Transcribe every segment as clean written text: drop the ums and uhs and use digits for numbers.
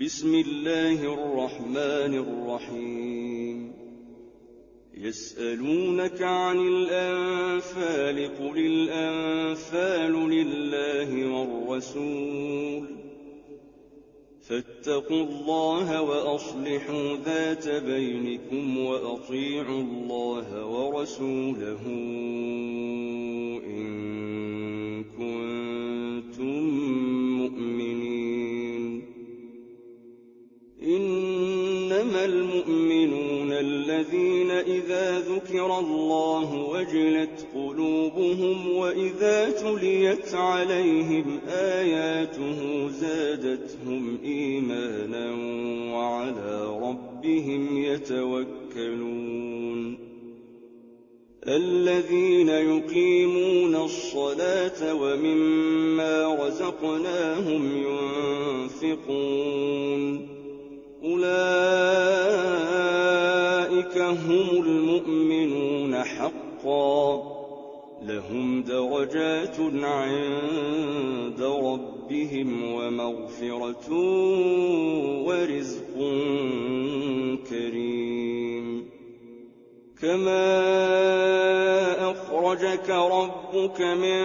بسم الله الرحمن الرحيم يسألونك عن الأنفال قل الأنفال لله والرسول فاتقوا الله وأصلحوا ذات بينكم وأطيعوا الله ورسوله إن كنتم مؤمنين. إنما المؤمنون الذين إذا ذكر الله وجلت قلوبهم وإذا تليت عليهم آياته زادتهم إيمانا وعلى ربهم يتوكلون. الذين يقيمون الصلاة ومما رزقناهم ينفقون أولئك هم المؤمنون حقا لهم درجات عند ربهم ومغفرة ورزق كريم. كما أخرجك ربك من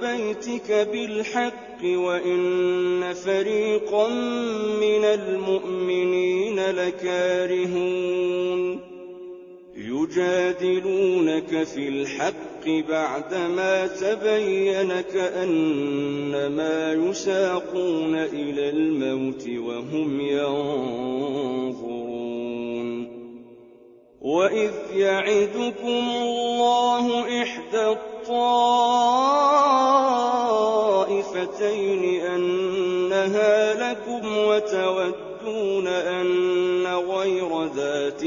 بيتك بالحق وإن فريقا من المؤمنين لكارهون يجادلونك في الحق بعدما تبين كأنما يساقون إلى الموت وهم ينظرون. وإذ يعدكم الله إحدى الطائفتين أنها لكم وتودون أن غير ذات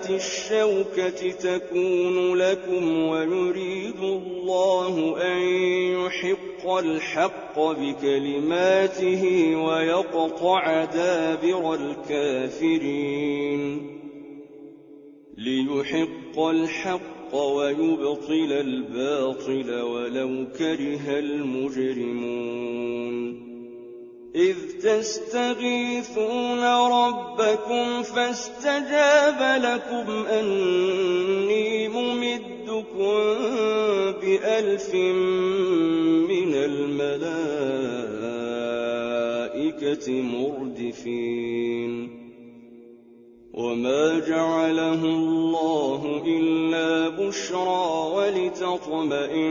الشوكة تكون لكم ويريد الله أن يحق الحق بكلماته ويقطع دابر الكافرين. ليحق الحق ويبطل الباطل ولو كره المجرمون. إذ تستغيثون ربكم فاستجاب لكم أني ممدكم ب1000 من الملائكة مردفين. وما جعله الله إلا بشرى ولتطمئن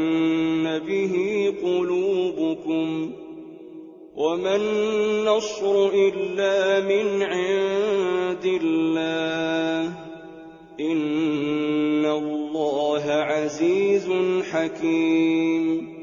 به قلوبكم وما النصر إلا من عند الله إن الله عزيز حكيم.